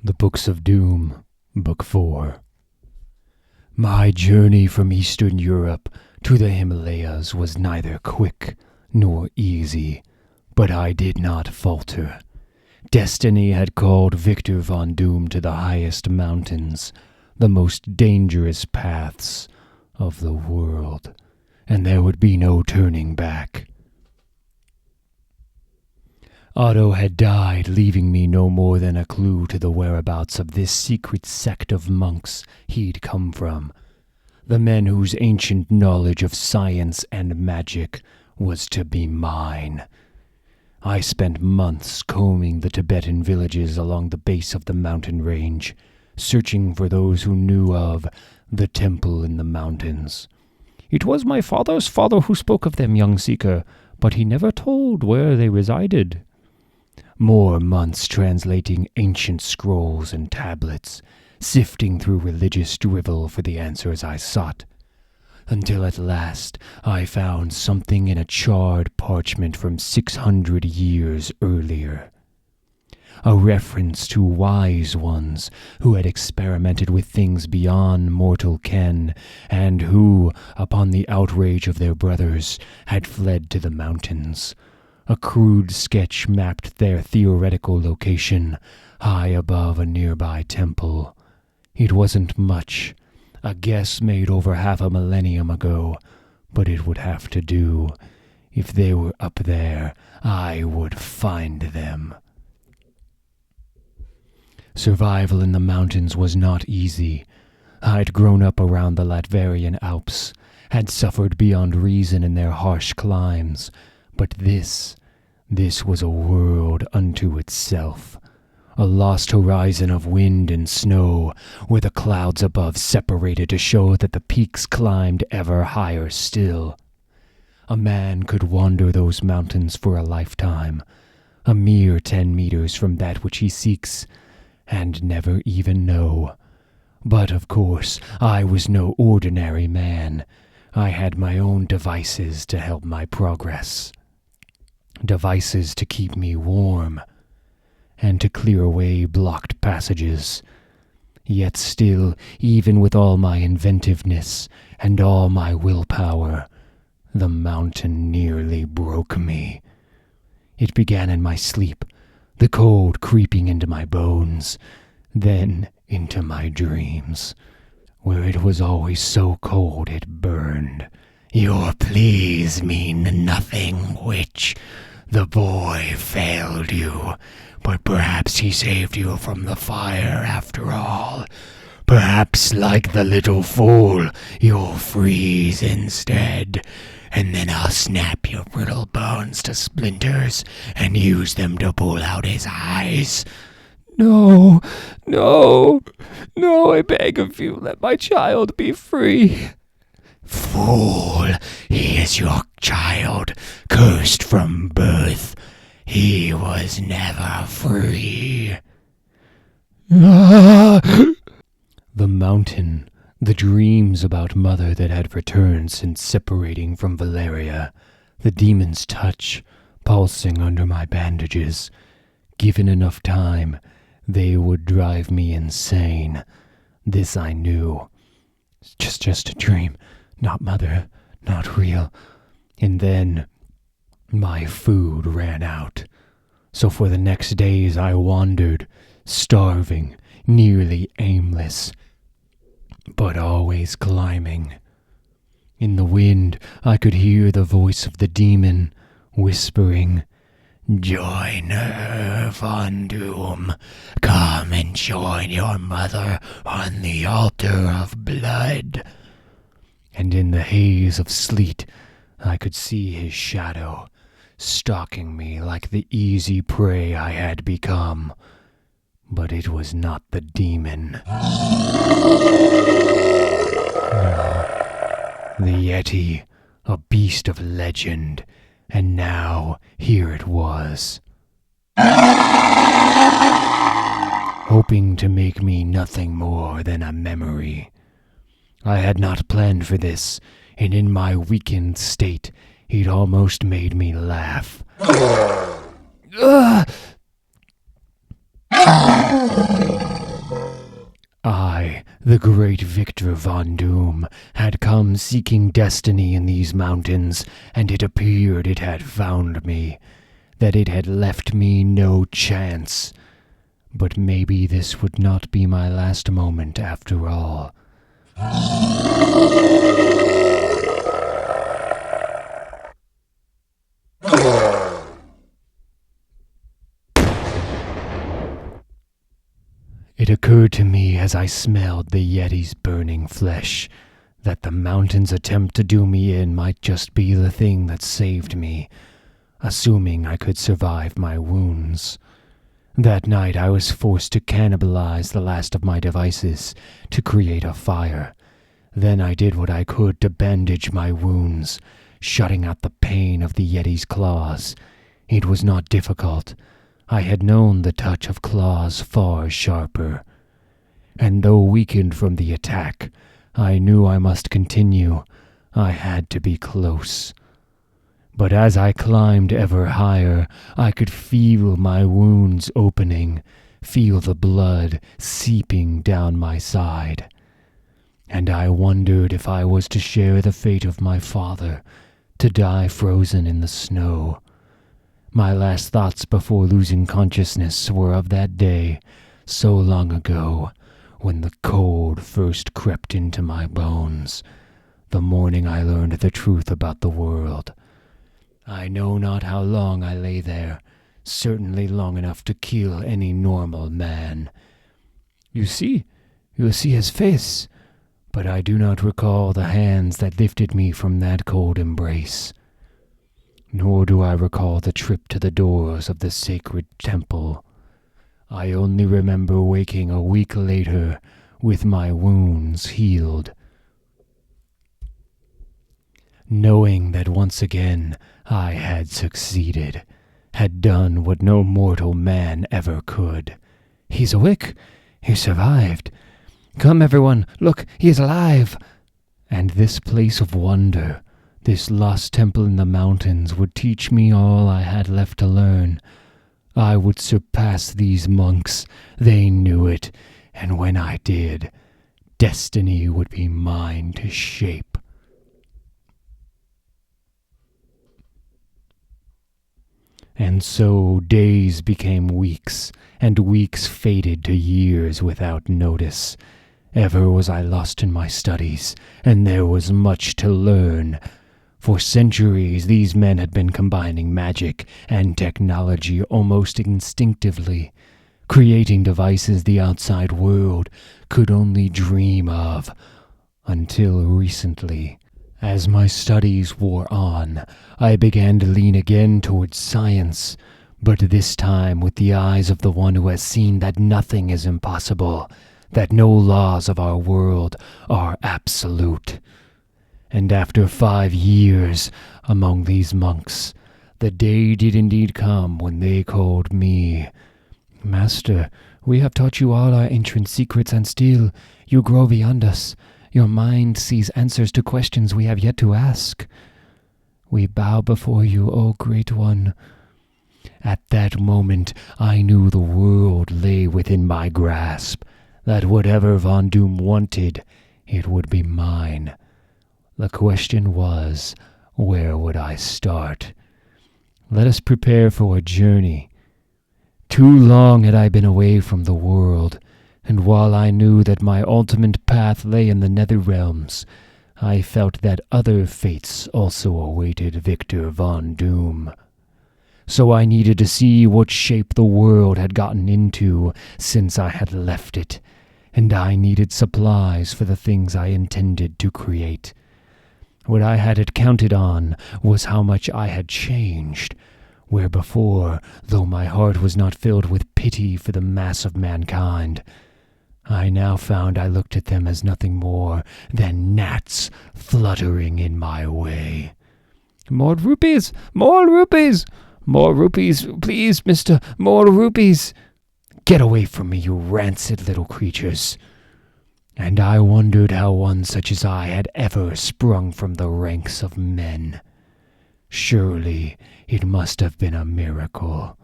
The Books of Doom, Book 4. My journey from Eastern Europe to the Himalayas was neither quick nor easy, but I did not falter. Destiny had called Victor von Doom to the highest mountains, the most dangerous paths of the world, and there would be no turning back. Otto had died, leaving me no more than a clue to the whereabouts of this secret sect of monks he'd come from, the men whose ancient knowledge of science and magic was to be mine. I spent months combing the Tibetan villages along the base of the mountain range, searching for those who knew of the temple in the mountains. It was my father's father who spoke of them, young seeker, but he never told where they resided. More months translating ancient scrolls and tablets, sifting through religious drivel for the answers I sought, until at last I found something in a charred parchment from 600 years earlier. A reference to wise ones who had experimented with things beyond mortal ken, and who, upon the outrage of their brothers, had fled to the mountains. A crude sketch mapped their theoretical location, high above a nearby temple. It wasn't much, a guess made over half a millennium ago, but it would have to do. If they were up there, I would find them. Survival in the mountains was not easy. I'd grown up around the Latvian Alps, had suffered beyond reason in their harsh climes, but this was a world unto itself, a lost horizon of wind and snow, where the clouds above separated to show that the peaks climbed ever higher still. A man could wander those mountains for a lifetime, a mere 10 meters from that which he seeks, and never even know. But of course, I was no ordinary man. I had my own devices to help my progress. Devices to keep me warm, and to clear away blocked passages. Yet still, even with all my inventiveness and all my willpower, the mountain nearly broke me. It began in my sleep, the cold creeping into my bones, then into my dreams, where it was always so cold it burned. Your pleas mean nothing, witch. The boy failed you, but perhaps he saved you from the fire after all. Perhaps, like the little fool, you'll freeze instead, and then I'll snap your brittle bones to splinters and use them to pull out his eyes. No, I beg of you, let my child be free. Fool, he is your child, cursed from birth. He was never free. The mountain, the dreams about mother that had returned since separating from Valeria, the demon's touch pulsing under my bandages. Given enough time, they would drive me insane. This I knew. Just a dream. Not mother, not real. And then my food ran out. So for the next days I wandered, starving, nearly aimless, but always climbing. In the wind I could hear the voice of the demon, whispering, "Join her, Von Doom. Come and join your mother on the altar of blood." And in the haze of sleet, I could see his shadow, stalking me like the easy prey I had become. But it was not the demon. No, the Yeti, a beast of legend, and now here it was, hoping to make me nothing more than a memory. I had not planned for this, and in my weakened state, he'd almost made me laugh. The great Victor Von Doom had come seeking destiny in these mountains, and it appeared it had found me, that it had left me no chance. But maybe this would not be my last moment after all. It occurred to me as I smelled the Yeti's burning flesh that the mountain's attempt to do me in might just be the thing that saved me, assuming I could survive my wounds. That night I was forced to cannibalize the last of my devices to create a fire. Then I did what I could to bandage my wounds, shutting out the pain of the Yeti's claws. It was not difficult. I had known the touch of claws far sharper. And though weakened from the attack, I knew I must continue. I had to be close. But as I climbed ever higher, I could feel my wounds opening, feel the blood seeping down my side. And I wondered if I was to share the fate of my father, to die frozen in the snow. My last thoughts before losing consciousness were of that day, so long ago, when the cold first crept into my bones, the morning I learned the truth about the world. I know not how long I lay there, certainly long enough to kill any normal man. You see his face, but I do not recall the hands that lifted me from that cold embrace. Nor do I recall the trip to the doors of the sacred temple. I only remember waking a week later with my wounds healed, knowing that once again I had succeeded, had done what no mortal man ever could. He's awake. He survived. Come, everyone, look, he is alive. And this place of wonder, this lost temple in the mountains, would teach me all I had left to learn. I would surpass these monks. They knew it, and when I did, destiny would be mine to shape. And so days became weeks, and weeks faded to years without notice. Ever was I lost in my studies, and there was much to learn. For centuries these men had been combining magic and technology almost instinctively, creating devices the outside world could only dream of, until recently. As my studies wore on, I began to lean again towards science, but this time with the eyes of the one who has seen that nothing is impossible, that no laws of our world are absolute. And after 5 years among these monks, the day did indeed come when they called me. Master, we have taught you all our ancient secrets, and still you grow beyond us. Your mind sees answers to questions we have yet to ask. We bow before you, O Great One. At that moment, I knew the world lay within my grasp, that whatever Von Doom wanted, it would be mine. The question was, where would I start? Let us prepare for a journey. Too long had I been away from the world, and while I knew that my ultimate path lay in the nether realms, I felt that other fates also awaited Victor Von Doom. So I needed to see what shape the world had gotten into since I had left it, and I needed supplies for the things I intended to create. What I had counted on was how much I had changed, where before, though my heart was not filled with pity for the mass of mankind, I now found I looked at them as nothing more than gnats fluttering in my way. More rupees! More rupees! More rupees, please, mister! More rupees! Get away from me, you rancid little creatures! And I wondered how one such as I had ever sprung from the ranks of men. Surely it must have been a miracle.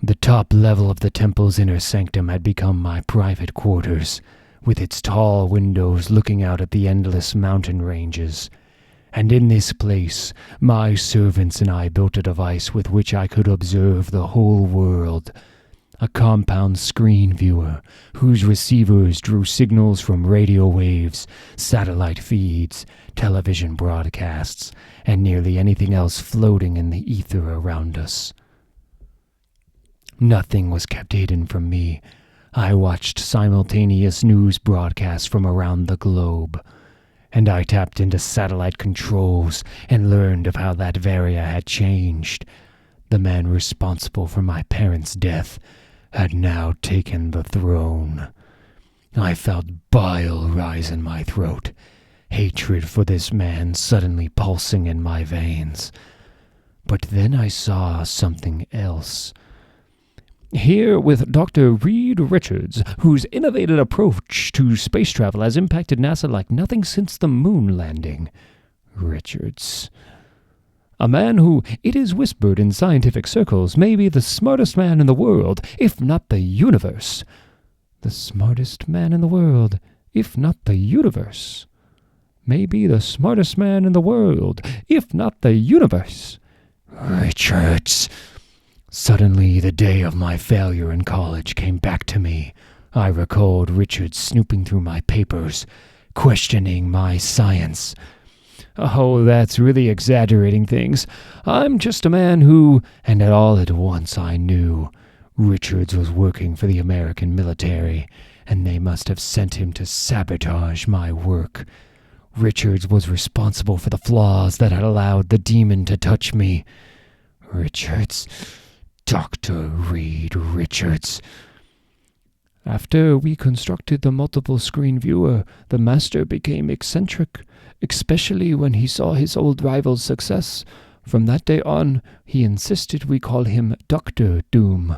The top level of the temple's inner sanctum had become my private quarters, with its tall windows looking out at the endless mountain ranges. And in this place, my servants and I built a device with which I could observe the whole world. A compound screen viewer, whose receivers drew signals from radio waves, satellite feeds, television broadcasts, and nearly anything else floating in the ether around us. Nothing was kept hidden from me. I watched simultaneous news broadcasts from around the globe, and I tapped into satellite controls and learned of how Latveria had changed. The man responsible for my parents' death had now taken the throne. I felt bile rise in my throat, hatred for this man suddenly pulsing in my veins. But then I saw something else. Here with Dr. Reed Richards, whose innovative approach to space travel has impacted NASA like nothing since the moon landing. Richards. A man who, it is whispered in scientific circles, may be the smartest man in the world, if not the universe. The smartest man in the world, if not the universe. May be the smartest man in the world, if not the universe. Richards. Suddenly, the day of my failure in college came back to me. I recalled Richards snooping through my papers, questioning my science. Oh, that's really exaggerating things. I'm just a man who, and all at once I knew, Richards was working for the American military, and they must have sent him to sabotage my work. Richards was responsible for the flaws that had allowed the demon to touch me. Richards. Dr. Reed Richards. After we constructed the multiple screen viewer, the master became eccentric, especially when he saw his old rival's success. From that day on, he insisted we call him Dr. Doom.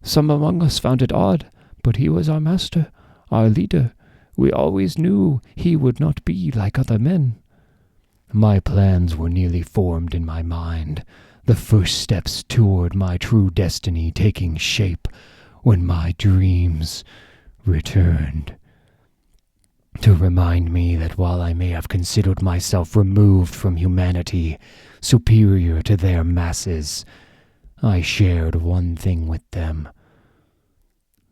Some among us found it odd, but he was our master, our leader. We always knew he would not be like other men. My plans were nearly formed in my mind, the first steps toward my true destiny taking shape, when my dreams returned. To remind me that while I may have considered myself removed from humanity, superior to their masses, I shared one thing with them: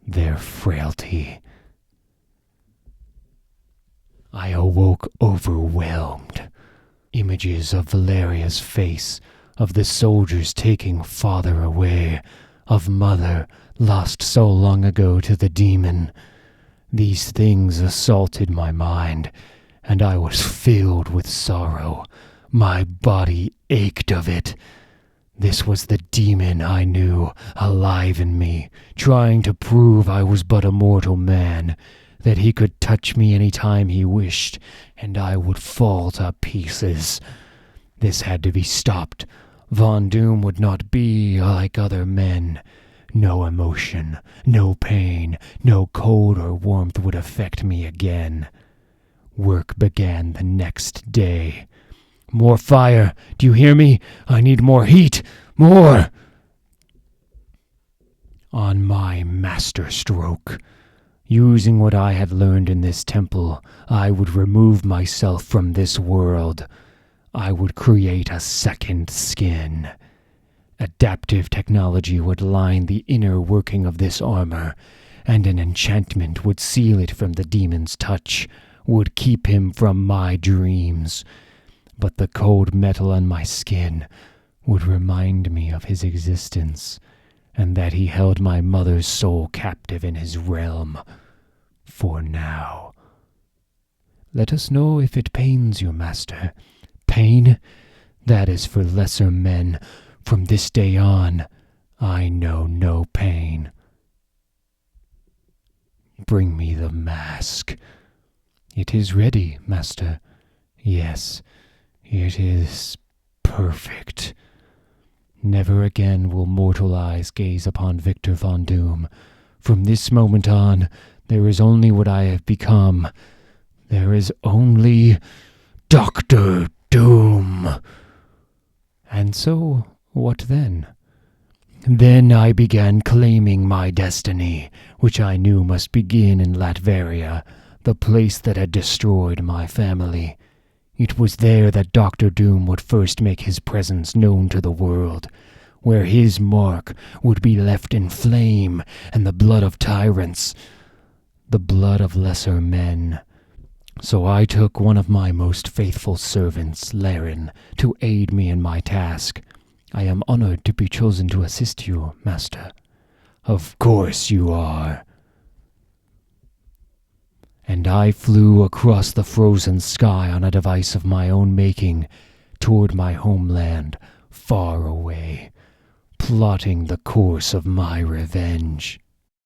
their frailty. I awoke overwhelmed. Images of Valeria's face, of the soldiers taking father away, of mother lost so long ago to the demon. These things assaulted my mind, and I was filled with sorrow. My body ached of it. This was the demon I knew, alive in me, trying to prove I was but a mortal man, that he could touch me any time he wished, and I would fall to pieces. This had to be stopped. Von Doom would not be like other men. No emotion, no pain, no cold or warmth would affect me again. Work began the next day. More fire! Do you hear me? I need more heat! More! On my master stroke, using what I had learned in this temple, I would remove myself from this world. I would create a second skin. Adaptive technology would line the inner working of this armor, and an enchantment would seal it from the demon's touch, would keep him from my dreams. But the cold metal on my skin would remind me of his existence, and that he held my mother's soul captive in his realm. For now. Let us know if it pains you, master. Pain? That is for lesser men. From this day on, I know no pain. Bring me the mask. It is ready, master. Yes, it is perfect. Never again will mortal eyes gaze upon Victor Von Doom. From this moment on, there is only what I have become. There is only Dr. Doom. And so, what then? Then I began claiming my destiny, which I knew must begin in Latveria, the place that had destroyed my family. It was there that Dr. Doom would first make his presence known to the world, where his mark would be left in flame and the blood of tyrants, the blood of lesser men. So I took one of my most faithful servants, Laren, to aid me in my task. I am honored to be chosen to assist you, Master. Of course you are. And I flew across the frozen sky on a device of my own making toward my homeland, far away, plotting the course of my revenge.